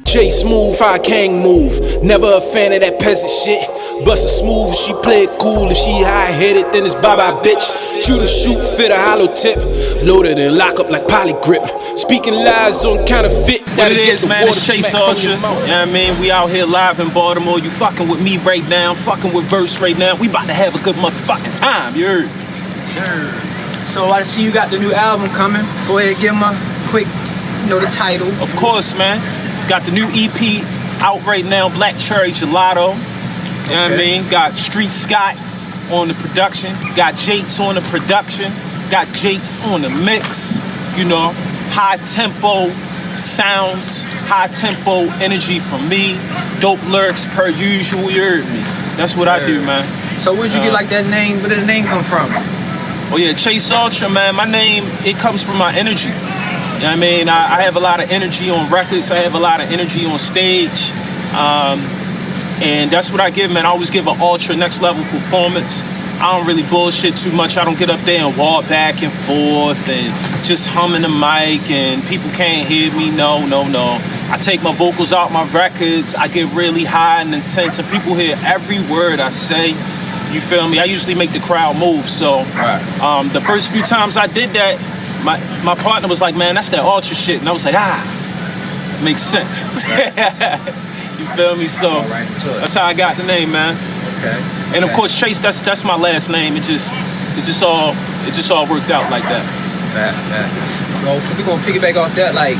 Jay Smooth, how I can't move. Never a fan of that peasant shit. Bust it smooth if she play it cool. If she high-headed, then it's bye-bye, bitch. Shoot a shoot, fit a hollow tip. Loaded and lock up like poly grip. Speaking lies on counterfeit. What it is, man, it's Chase Ultra. You know what I mean? We out here live in Baltimore. You fucking with me right now. I'm fucking with Verse right now. We about to have a good motherfucking time, you heard? Sure. So I see you got the new album coming. Go ahead, give them a quick, the title. Of course, man. Got the new EP out right now, Black Cherry Gelato. You know what I mean? Got Street Scott on the production. Got Jates on the production. Got Jates on the mix. You know, high tempo sounds, high tempo energy from me. Dope lyrics per usual, you heard me. That's what I do, man. So where'd you get like that name? Where did the name come from? Oh yeah, Chase Ultra, man. My name, it comes from my energy. You know what I mean? I have a lot of energy on records. I have a lot of energy on stage. And that's what I give, man. I always give an ultra next level performance. I don't really bullshit too much. I don't get up there and walk back and forth and just humming the mic and people can't hear me. No. I take my vocals out my records. I get really high and intense and people hear every word I say. You feel me? I usually make the crowd move. So the first few times I did that, my partner was like, man, that's that ultra shit. And I was like, makes sense. You feel me? So that's how I got the name, man. Okay. And of course, Chase, that's my last name. It just all worked out like that. Bro, we're gonna piggyback off that. Like,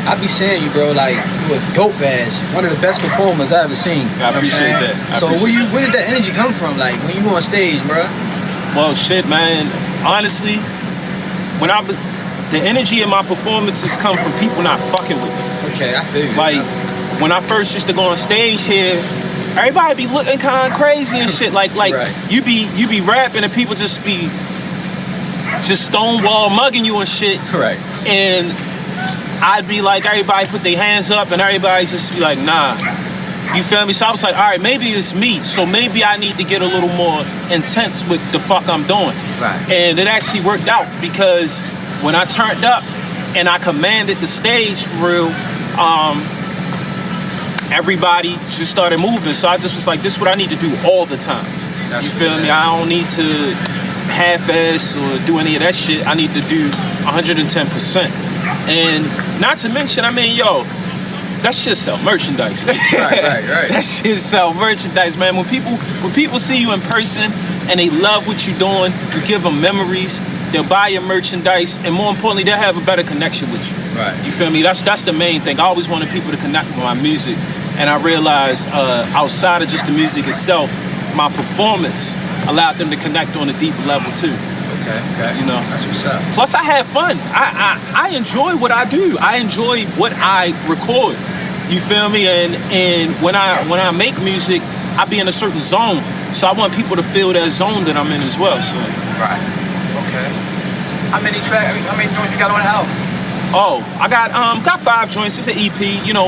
I be saying you, bro, like you a dope ass, one of the best performers I ever seen. I appreciate that. So where did that energy come from? Like when you on stage, bro? Well, shit, man. Honestly, the energy in my performances come from people not fucking with me. Okay, I feel you. Like when I first used to go on stage here, everybody be looking kind of crazy and shit. Like right. you be rapping and people just be stonewall mugging you and shit. Correct. And I'd be like, everybody put their hands up and everybody just be like, nah. You feel me? So I was like, all right, maybe it's me. So maybe I need to get a little more intense with the fuck I'm doing. Right. And it actually worked out because when I turned up and I commanded the stage for real, everybody just started moving. So I just was like, this is what I need to do all the time. You feel me? I don't need to half-ass or do any of that shit. I need to do 110%. And not to mention, I mean, that shit sell merchandise. Right. That shit sell merchandise, man. When people see you in person and they love what you're doing, you give them memories, they'll buy your merchandise, and more importantly, they'll have a better connection with you. Right. You feel me? That's the main thing. I always wanted people to connect with my music, and I realized outside of just the music itself, my performance allowed them to connect on a deeper level too. Okay. You know. That's what's up. Plus, I have fun. I enjoy what I do. I enjoy what I record. You feel me? And when I make music, I be in a certain zone. So I want people to feel that zone that I'm in as well. So. Right. Okay. How many joints you got on the album? Oh, I got 5 joints. It's an EP,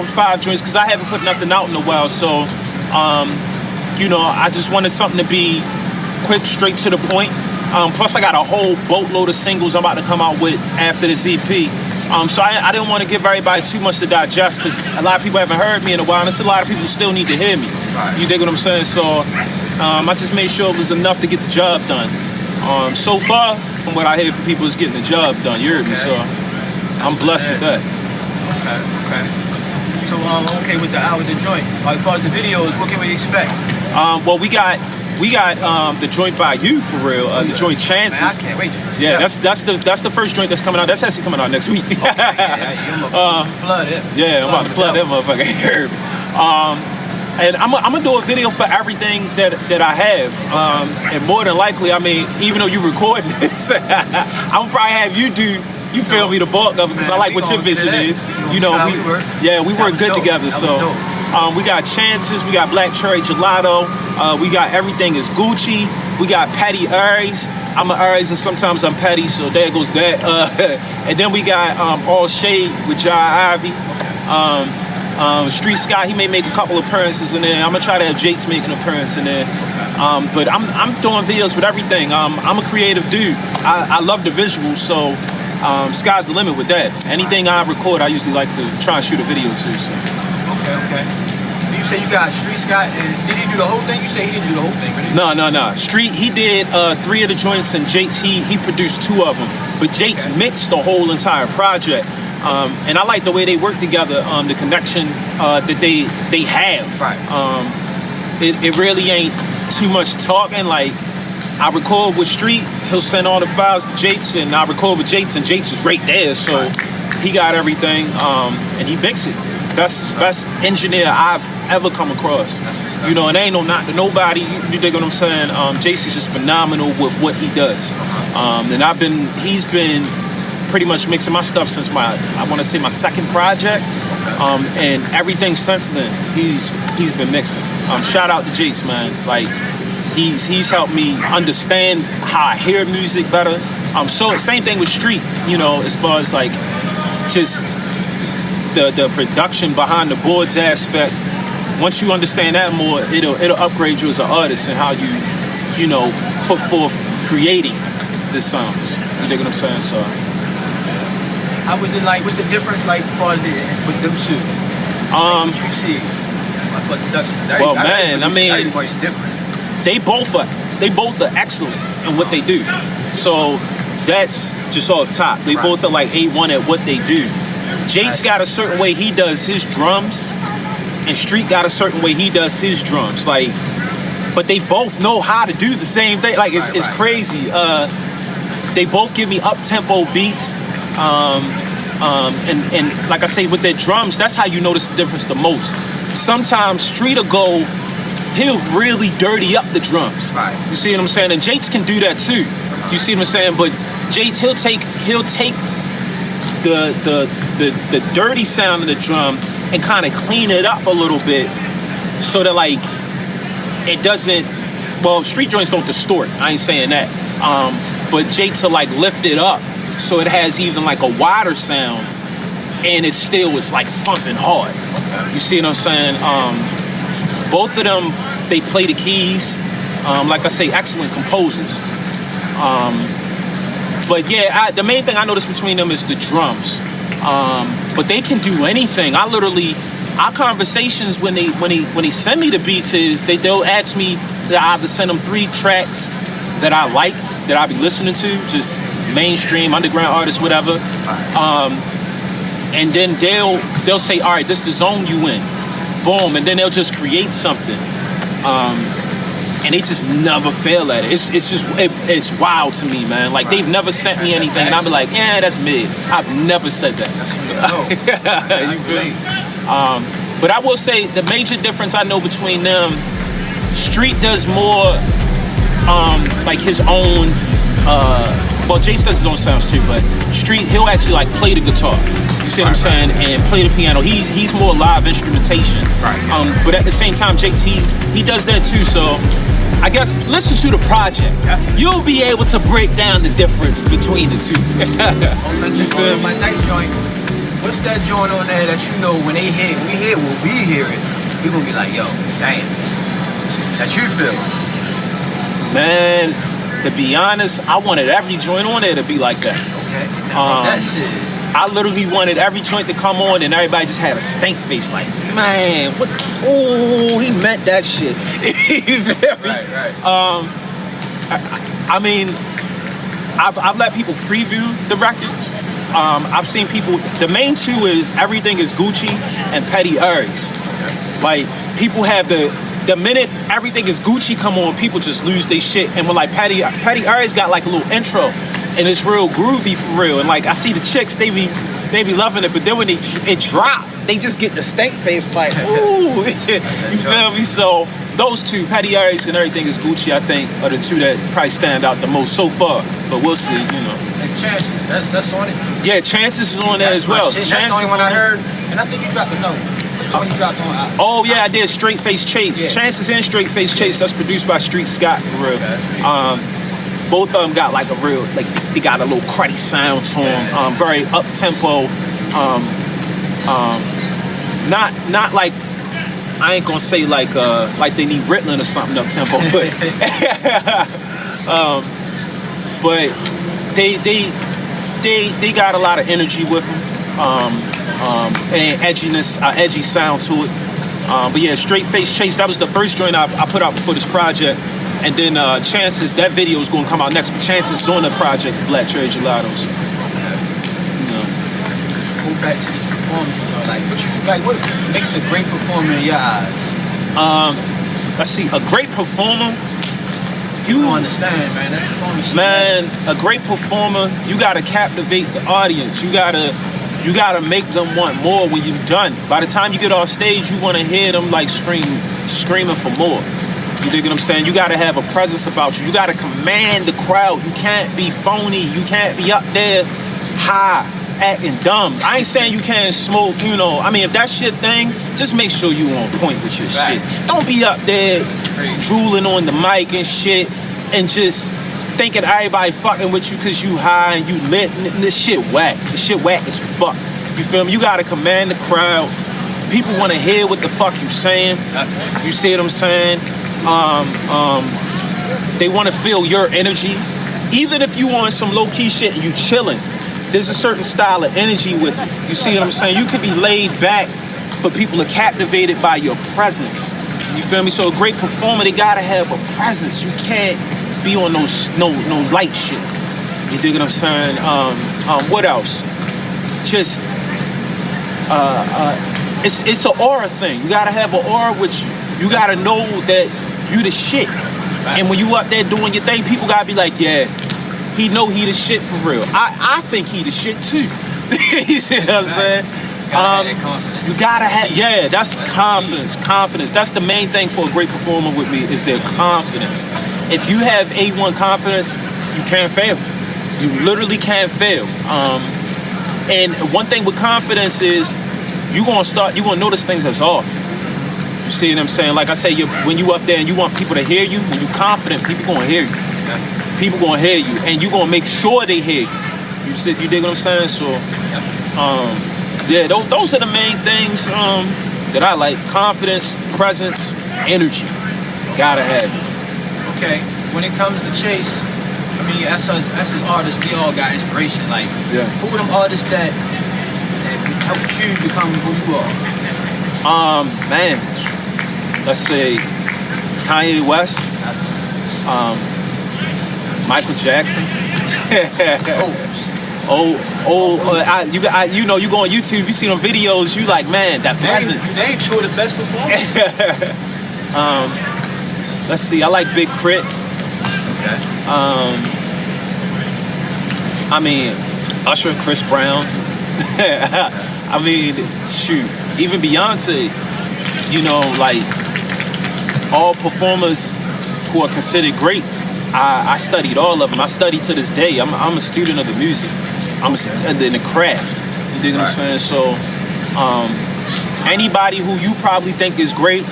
5 joints, because I haven't put nothing out in a while. So, I just wanted something to be quick, straight to the point. Plus, I got a whole boatload of singles I'm about to come out with after this EP. So I didn't want to give everybody too much to digest, because a lot of people haven't heard me in a while, and there's a lot of people who still need to hear me. Right. You dig what I'm saying? So I just made sure it was enough to get the job done. So far, from what I hear from people, is getting the job done. You heard me? So I'm blessed with that. Okay. So with the joint, as far as the videos, what can we expect? Well, we got the joint by you for real. The joint Chances. Man, I can't wait. Yeah, that's the first joint that's coming out. That's actually coming out next week. Okay, yeah, flood it. Yeah, I'm about to flood that motherfucker. You heard me? And I'm gonna do a video for everything that I have. And more than likely, I mean, even though you recording this, I'm probably have you do. You feel me, the bulk of it, because I like what your vision is. We work good together. So we got Chances, we got Black Cherry Gelato, we got Everything is Gucci, we got Petty Aries. I'm an Aries and sometimes I'm petty, so there goes that. And then we got All Shade with Jai Ivy. Street Scott, he may make a couple appearances in there. I'm gonna try to have Jates make an appearance in there. But I'm doing videos with everything. I'm a creative dude. I love the visuals, so sky's the limit with that. Anything I record, I usually like to try and shoot a video too. So. Okay. You say you got Street Scott, and did he do the whole thing? You say he didn't do the whole thing, but No. Street, he did 3 of the joints, and Jates, he produced 2 of them. But Jates mixed the whole entire project. And I like the way they work together, the connection that they have. Right. It really ain't too much talking. Like, I record with Street, he'll send all the files to Jates, and I record with Jates, and Jates is right there, so he got everything, and he mixed it. Best engineer I've ever come across. You know, and ain't no knock to nobody. You dig what I'm saying? Jace is just phenomenal with what he does, and he's been pretty much mixing my stuff since my 2nd project, and everything since then he's been mixing. Shout out to Jace, man. Like, he's helped me understand how I hear music better. So same thing with Street, you know, as far as like just the production behind the boards aspect. Once you understand that more, it'll upgrade you as an artist and how you know, put forth creating the songs. You dig what I'm saying? So how was it like? What's the difference like with them two? What you see? What production? Well, man, I mean, everybody's different. They both are excellent in what they do. So that's just off top. They both are like A1 at what they do. Jates got a certain way he does his drums, and Street got a certain way he does his drums. Like, but they both know how to do the same thing. Like, it's crazy. They both give me up-tempo beats. And like I say, with their drums, that's how you notice the difference the most. Sometimes Street will he'll really dirty up the drums. Right. You see what I'm saying? And Jates can do that too. You see what I'm saying? But Jates, he'll take the dirty sound of the drum and kind of clean it up a little bit so that, like, it doesn't, well, street joints don't distort, I ain't saying that, but Jates will like lift it up so it has even like a wider sound, and it still is like thumping hard. You see what I'm saying? Both of them, they play the keys. Like I say, excellent composers. But yeah, the main thing I noticed between them is the drums. But they can do anything. Our conversations when they send me the beats is they'll ask me that I either send them 3 tracks that I like, that I be listening to, just mainstream, underground artists, whatever. And then they'll say, all right, this is the zone you in. Boom, and then they'll just create something. And they just never fail at it. It's wild to me, man. Like, they've never sent me anything, and I'll be like, that's mid. I've never said that. You feel me? But I will say the major difference I know between them, Street does more like his own, well, Jace does his own sounds too, but Street, he'll actually like play the guitar. You see what I'm saying? And play the piano. He's more live instrumentation. Right. But at the same time, Jace, he does that too, so I guess listen to the project. Yeah. You'll be able to break down the difference between the two. You feel me? My next joint, what's that joint on there that you know when we hear it, we gonna be like, yo, damn, that you feel? Man, to be honest, I wanted every joint on there to be like that. Okay. That shit. I literally wanted every joint to come on and everybody just had a stank face like, man, what? Oh, he meant that shit. Right. I mean, I've let people preview the records. I've seen people, the main 2 is Everything Is Gucci and Petty Aries. Like, people have the minute Everything Is Gucci come on, people just lose their shit. And when like Petty Aries got like a little intro, and it's real groovy for real. And like I see the chicks, they be loving it, but then when it drop, they just get the stank face like, ooh. You feel me? So those 2, Petty Aries and Everything Is Gucci, I think are the 2 that probably stand out the most so far. But we'll see, you know. And Chances, that's on it. Yeah, Chances is on there as well. That's the only one I heard, and I think you dropped the note. When you dropped on Oh yeah, I did Straight Face Chase. Yeah. Chances and Straight Face Chase. That's produced by Street Scott for real. Okay. Both of them got like a real, like they got a little cruddy sound to them. Very up tempo. Not like, I ain't gonna say like they need Ritalin or something up tempo, but but they got a lot of energy with them. and edginess, edgy sound to it. But yeah, Straight Face Chase, that was the first joint I put out before this project. And then Chances, that video is going to come out next, but Chances is on the project for Black Cherry Gelatos. Go back to these performances. What makes a great performer in your eyes? Let's see, a great performer. You don't understand, man. That performance. Man, a great performer, you gotta captivate the audience. You gotta make them want more when you're done. By the time you get off stage, you wanna hear them like screaming for more. You dig what I'm saying? You gotta have a presence about you. You gotta command the crowd. You can't be phony. You can't be up there high, acting dumb. I ain't saying you can't smoke, I mean, if that's your thing, just make sure you on point with your shit. Don't be up there drooling on the mic and shit and just thinking everybody fucking with you because you high and you lit. This shit whack. This shit whack as fuck. You feel me? You gotta command the crowd. People wanna hear what the fuck you saying. You see what I'm saying? They wanna feel your energy. Even if you on some low-key shit and you chilling, there's a certain style of energy with it. You see what I'm saying? You could be laid back, but people are captivated by your presence. You feel me? So a great performer, they gotta have a presence. You can't be on no light shit. You dig what I'm saying? What else? Just it's an aura thing. You gotta have an aura with you. You gotta know that you the shit. And when you up there doing your thing, people gotta be like, yeah, he know he the shit for real. I think he the shit too. You see what I'm saying? You gotta have, yeah, that's confidence. Confidence. That's the main thing for a great performer with me is their confidence. If you have A1 confidence, you can't fail. You literally can't fail. And one thing with confidence is you're gonna notice things that's off. You see what I'm saying? Like I say, when you up there and you want people to hear you, when you confident, people gonna hear you. People gonna hear you, and you gonna make sure they hear you. You dig what I'm saying? So, yeah, those are the main things that I like: confidence, presence, energy. Gotta have it. Okay, when it comes to Chase, I mean, as his artists, we all got inspiration. Like, who are them artists that helped you become who you are? Man, let's say Kanye West, Michael Jackson. You go on YouTube, you see them videos, you like, man, that presence. Name two of the best performers. Let's see, I like Big Crit. Okay. I mean, Usher, Chris Brown. I mean, shoot, even Beyonce, like all performers who are considered great, I studied all of them. I study to this day. I'm a student of the music. I'm in the craft. You dig what I'm saying? So, anybody who you probably think is great,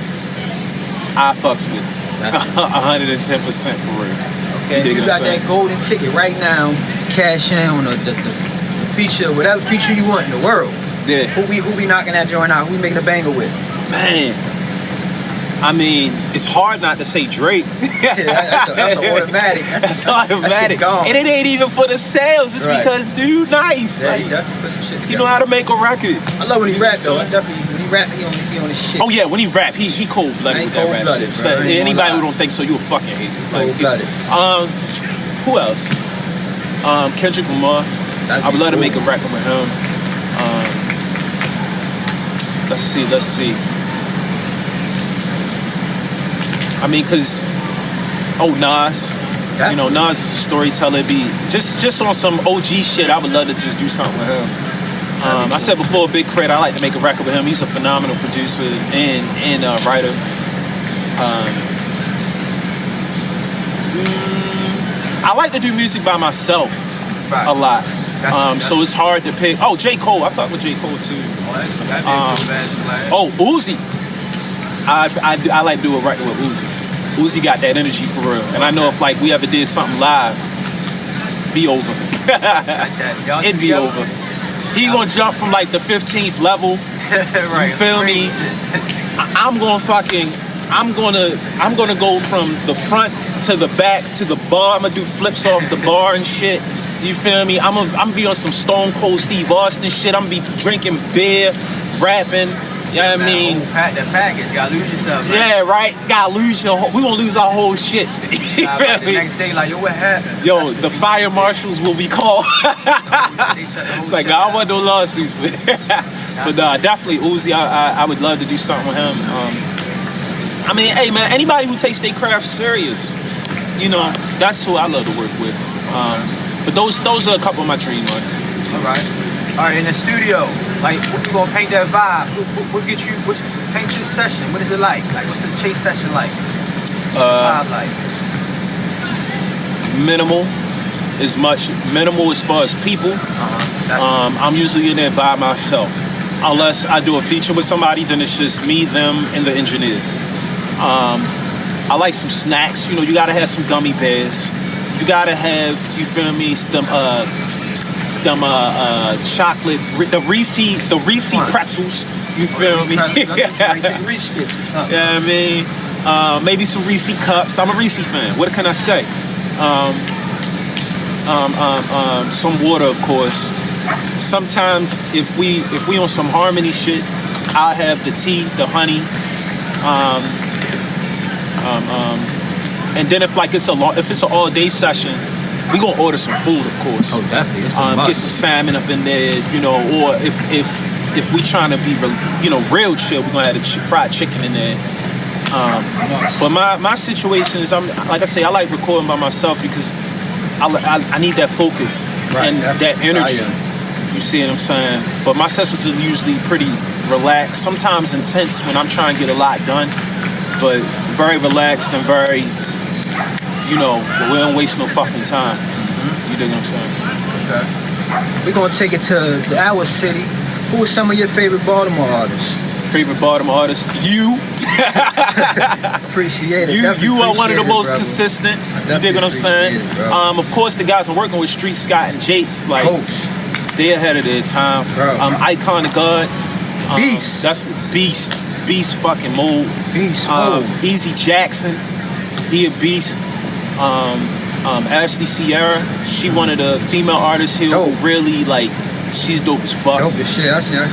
I fucks with. 110% for real. Okay, you got that golden ticket right now. Cash in on the feature, whatever feature you want in the world. Yeah. Who we knocking that joint out? Who we making a banger with? Man, I mean, it's hard not to say Drake. Yeah, that's automatic. That's automatic. And it ain't even for the sales. It's because dude nice. Yeah, like, he definitely put some shit together. He know how to make a record. I love when he rap though. When he rap, he on his shit. Oh yeah, when he rap, he cold-blooded with that rap shit. So, anybody who don't think so, you a fucking hater. Cold-blooded. Who else? Kendrick Lamar. I would love to make a record with him. Let's see. I mean, cause Nas. Yeah. Nas is a storyteller. Be just on some OG shit. I would love to just do something with him. I said before, Big Crit, I like to make a record with him. He's a phenomenal producer and writer. I like to do music by myself a lot. So it's hard to pick. Oh, J. Cole. I fuck with J. Cole too. Uzi. I like doing a record with Uzi. Uzi got that energy for real. And I know if like we ever did something live, be over. It'd be over. He gonna jump from like the 15th level. You feel me? I'm gonna go from the front to the back to the bar. I'm gonna do flips off the bar and shit. You feel me? I'm be on some Stone Cold Steve Austin shit. I'm be drinking beer, rapping. You know what I mean? That package, you gotta lose yourself. Man. Yeah, right. Gotta lose we gonna lose our whole shit. The next day, like, yo, what happened? Yo, the fire marshals will be called. It's like, I don't want no lawsuits, but definitely Uzi. I would love to do something with him. I mean, hey man, anybody who takes their craft serious, you know, that's who I love to work with. But those are a couple of my dream artists. All right, in the studio, like, what you gonna paint that vibe? What get you? Paint your session. What is it like? Like, what's the Chase session like? What's the vibe like? Minimal as far as people. I'm usually in there by myself, unless I do a feature with somebody. Then it's just me, them, and the engineer. I like some snacks. You know, you gotta have some gummy bears. You gotta have, you feel me, them chocolate, the Reese pretzels. You feel me? Reese sticks or something. Yeah, I mean, maybe some Reese cups. I'm a Reese fan. What can I say? Some water, of course. Sometimes if we on some Harmony shit, I'll have the tea, the honey. And then if it's an all day session, we gonna order some food, of course. Oh, definitely. Get some salmon up in there, you know. Or if we trying to be, you know, real chill, we gonna have the fried chicken in there. But my situation is, like I say, I like recording by myself because I need that focus and that energy. You see what I'm saying? But my sessions are usually pretty relaxed, sometimes intense when I'm trying to get a lot done, but very relaxed and very, you know, we don't waste no fucking time. You dig what I'm saying? Okay. We're gonna take it to our city. Who are some of your favorite Baltimore artists? Favorite Baltimore artists? You. Appreciate it. You are one of the most consistent. You dig what I'm saying? Of course, the guys I'm working with, Street Scott and Jates, like, they're ahead of their time. Icon the God. Beast. That's Beast. Beast fucking mode. Beast mode. Easy Jackson. He a beast. Ashley Sierra. She one of the female artists here who really, like, she's dope as fuck. Dope as shit. I see her.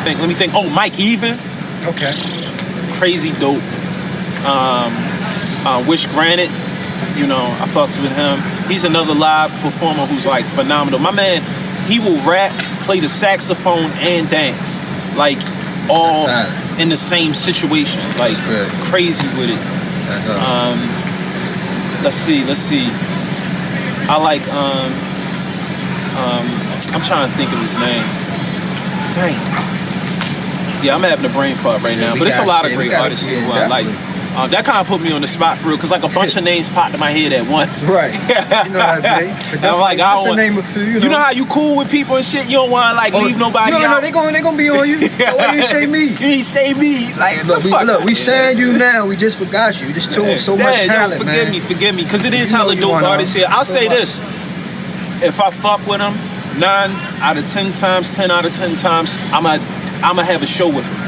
Let me think. Oh, Mike Even. Okay. Crazy dope. Wish Granite. You know, I fucks with him. He's another live performer who's like phenomenal. My man, he will rap, play the saxophone, and dance. Like, all in the same situation. Like, crazy with it. Let's see. I like, I'm trying to think of his name. Dang. Yeah, I'm having a brain fart right now. But it's a lot of great artists who I like. That kind of put me on the spot for real, because like a bunch of names popped in my head at once. Right. You know how I'm like, I don't want. Name of few, you know how you cool with people and shit. You don't want to like leave nobody out. No, they gonna be on you. Why you say me? You didn't say me. Like, look, we saying you now. We just forgot you. Just too so much talent, forgive me, because it is hella dope artists here. I'll say this: if I fuck with them, 9 out of 10 times, I'ma have a show with them.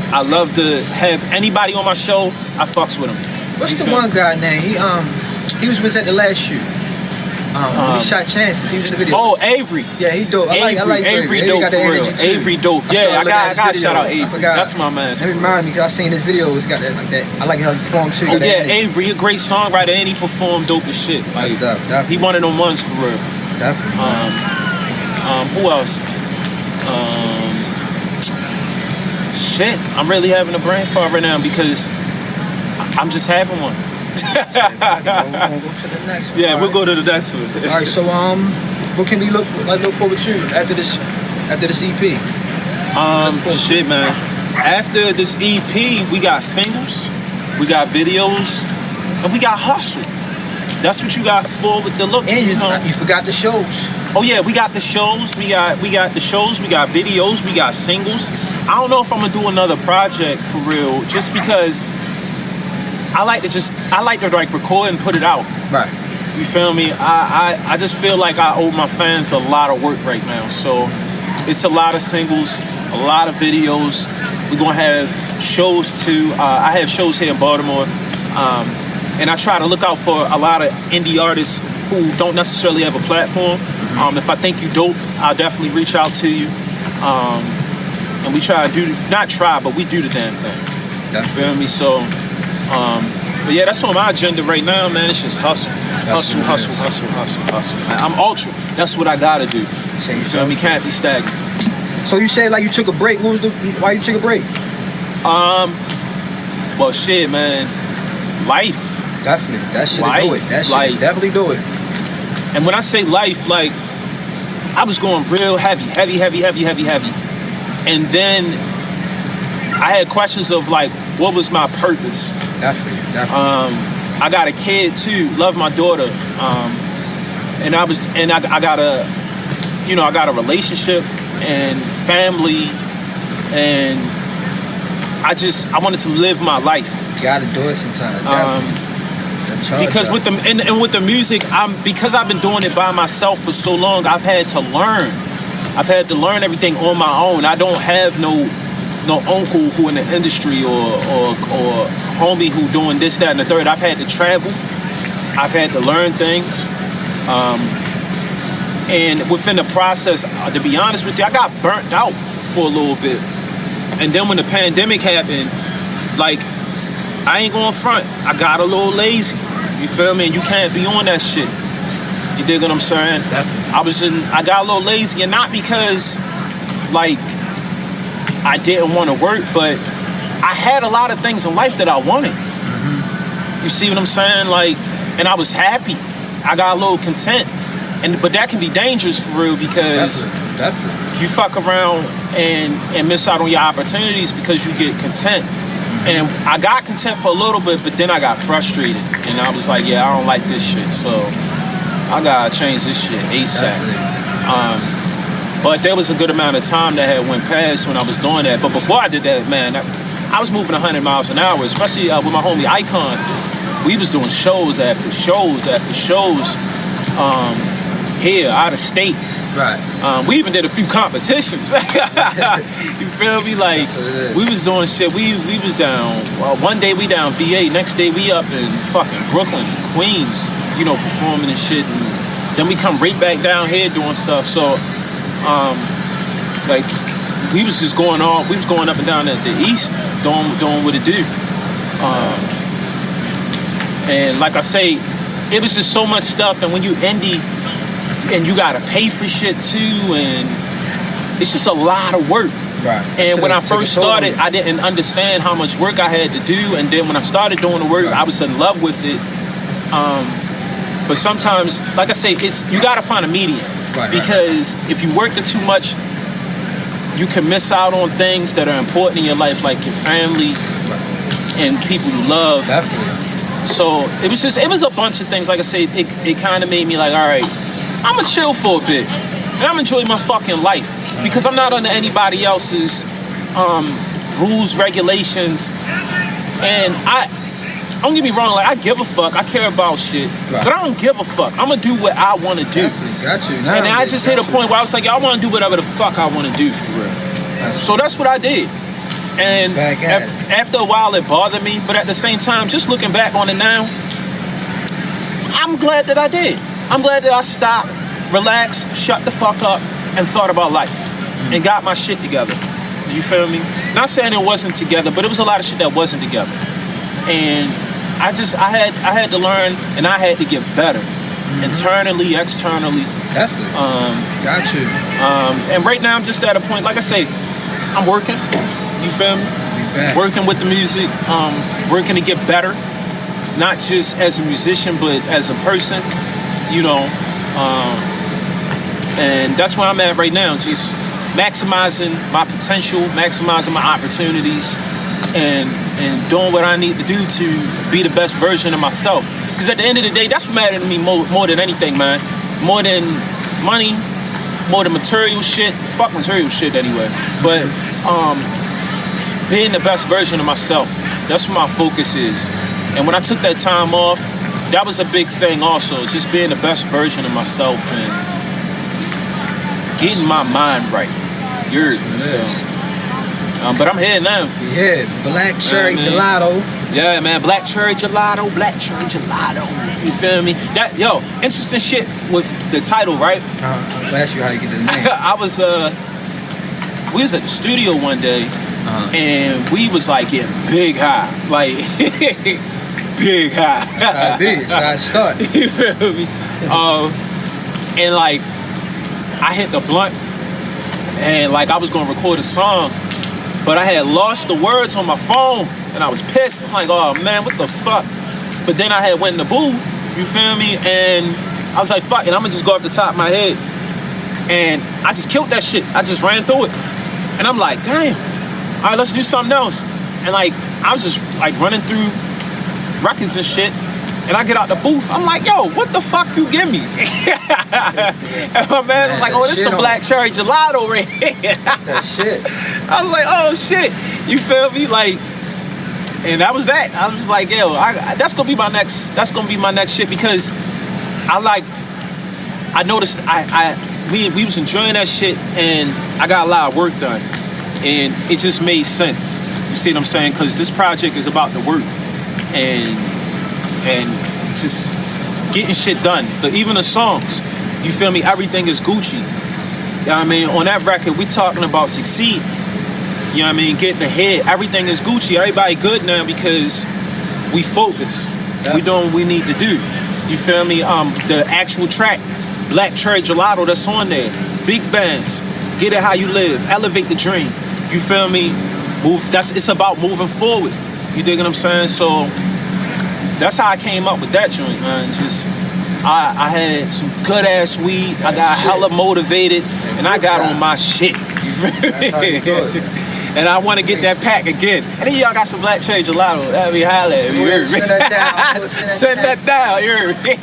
I love to have anybody on my show. I fucks with him. What's the one guy name? He was at the last shoot. He shot Chances. He was in the video. Oh, Avery. Yeah, he dope. I like Avery dope for real. Avery dope. Yeah, I got to shout out Avery. That's my man. It reminded me, because I seen his video. It's got that like that. I like how he performed too. Oh yeah, Avery, a great songwriter, and he performed dope as shit. Like, he one of them ones for real. Definitely. Who else? Shit, I'm really having a brain fart right now because I'm just having one. We're gonna go to the next one. Yeah, we'll go to the next one. All right, so what can we look forward to after this EP? Shit, man. After this EP, we got singles, we got videos, and we got hustle. That's what you got for with the look. And you forgot the shows. Oh yeah, we got the shows. We got the shows. We got videos. We got singles. I don't know if I'm gonna do another project for real, just because I like to like record and put it out. Right. You feel me? I just feel like I owe my fans a lot of work right now. So it's a lot of singles, a lot of videos. We're gonna have shows too. I have shows here in Baltimore. And I try to look out for a lot of indie artists who don't necessarily have a platform. If I think you dope, I'll definitely reach out to you. And we try to do, not try, but we do the damn thing. You feel me? So, but yeah, that's on my agenda right now, man. It's just hustle. Hustle. I'm ultra. That's what I gotta do. You feel me? Can't be stagnant. So you said like you took a break. Why you took a break? Well, shit, man. Life. Definitely. That shit life, do it. That shit like, definitely do it. And when I say life, like, I was going real heavy. And then I had questions of like, what was my purpose? Definitely. I got a kid too. Love my daughter. And I got a relationship and family, and I wanted to live my life. You gotta do it sometimes. Because with the music, because I've been doing it by myself for so long, I've had to learn. I've had to learn everything on my own. I don't have no uncle who in the industry or homie who doing this, that, and the third. I've had to travel. I've had to learn things. And within the process, to be honest with you, I got burnt out for a little bit. And then when the pandemic happened, like, I ain't going front. I got a little lazy. You feel me? And you can't be on that shit. You dig what I'm saying? I got a little lazy, and not because, like, I didn't want to work, but I had a lot of things in life that I wanted. You see what I'm saying? Like, and I was happy. I got a little content. But that can be dangerous for real, because definitely. you fuck around and miss out on your opportunities because you get content. And I got content for a little bit, but then I got frustrated. And I was like, yeah, I don't like this shit. So I gotta change this shit ASAP. But there was a good amount of time that had went past when I was doing that. But before I did that, man, I was moving 100 miles an hour, especially with my homie Icon. We was doing shows after shows after shows. Here, out of state. Right. We even did a few competitions. You feel me? Like, we was doing shit. We was down. One day we down VA. Next day we up in fucking Brooklyn, Queens. You know, performing and shit. And then we come right back down here doing stuff. So, like, we was just going on. We was going up and down at the east, doing what it do. And like I say, it was just so much stuff. And when you indie, and you gotta pay for shit too, and it's just a lot of work. Right. And when I first started, I didn't understand how much work I had to do, and then when I started doing the work, I was in love with it. But sometimes, like I say, you gotta find a medium, because if you work it too much, you can miss out on things that are important in your life, like your family and people you love. Definitely. So it was a bunch of things. Like I say, it kind of made me like, all right, I'm gonna chill for a bit, and I'm enjoying my fucking life, because I'm not under anybody else's rules, regulations, and don't get me wrong, like, I give a fuck, I care about shit, but I don't give a fuck. I'm gonna do what I want to do. Got you. And I just hit a point where I was like, I want to do whatever the fuck I want to do for real. So that's what I did. And after a while, it bothered me, but at the same time, just looking back on it now, I'm glad that I did. I'm glad that I stopped, relaxed, shut the fuck up, and thought about life, and got my shit together. You feel me? Not saying it wasn't together, but it was a lot of shit that wasn't together. And I had to learn, and I had to get better, internally, externally. Definitely. Got you. And right now, I'm just at a point, like I say, I'm working. You feel me? Working with the music, working to get better, not just as a musician, but as a person. You know, and that's where I'm at right now, just maximizing my potential, maximizing my opportunities, and doing what I need to do to be the best version of myself. Because at the end of the day, that's what matters to me more than anything, man. More than money, more than material shit. Fuck material shit anyway. But being the best version of myself, that's what my focus is. And when I took that time off, that was a big thing also, just being the best version of myself and getting my mind right. So, but I'm here now. Yeah, Black Cherry Gelato. Yeah, man, Black Cherry Gelato, Black Cherry Gelato. You feel me? That interesting shit with the title, right? I'm gonna ask you how you get the name. We was at the studio one day, and we was like getting big high, like big high. Big, so I start. You feel me? And like I hit the blunt, and like I was gonna record a song, but I had lost the words on my phone, and I was pissed. I'm like, oh man, what the fuck? But then I had went in the booth, you feel me? And I was like, fuck it, I'm gonna just go off the top of my head. And I just killed that shit. I just ran through it. And I'm like, damn, all right, let's do something else. And like, I was just like running through records and shit. And I get out the booth, I'm like, yo, what the fuck you give me? And my man was like, oh, this is some Black Cherry Gelato right here. That shit. I was like, oh shit, you feel me? Like, and that was that. I was just like, yo, that's gonna be my next shit, because I noticed we was enjoying that shit, and I got a lot of work done, and it just made sense. You see what I'm saying? Because this project is about the work and just getting shit done. Even the songs, you feel me? Everything is Gucci. You know what I mean? On that record, we talking about succeed. You know what I mean? Getting ahead. Everything is Gucci. Everybody good now because we focus. Yeah. We doing what we need to do. You feel me? The actual track, Black Cherry Gelato, that's on there. Big bands. Get it how you live. Elevate the dream. You feel me? It's about moving forward. You dig what I'm saying? So that's how I came up with that joint, man. Just I had some good ass weed. I got hella motivated, and I got on my shit. You feel me? And I want to get that pack again. And then y'all got some Black Cherry Gelato. That'd be holla at me. Send that down. Send that down. You heard me?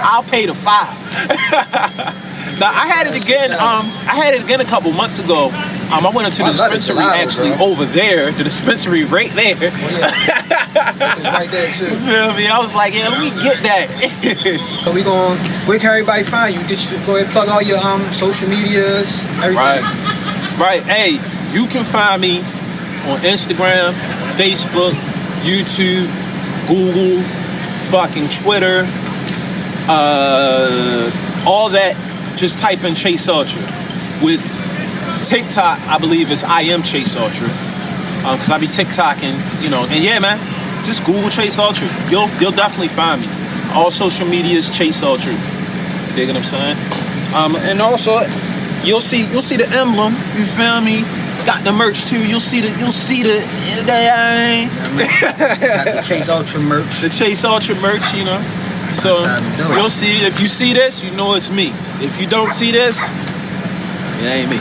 I'll pay the $5. Now I had it again. I had it again a couple months ago. I went into the dispensary actually over there. The dispensary right there. Oh, yeah. Right there too. You feel me? I was like, yeah, let me get that. So where can everybody find you? Just go ahead and plug all your social medias, everything. Right. Hey, you can find me on Instagram, Facebook, YouTube, Google, fucking Twitter, all that. Just type in Chase Ultra. With TikTok, I believe it's I am Chase Ultra. Cause I be TikToking, you know. And yeah, man, just Google Chase Ultra. You'll definitely find me. All social medias Chase Ultra. Dig what I'm saying? And also you'll see the emblem. You feel me? Got the merch too. You'll see the. Got the Chase Ultra merch. The Chase Ultra merch, you know. So you'll see. If you see this, you know it's me. If you don't see this, it ain't me.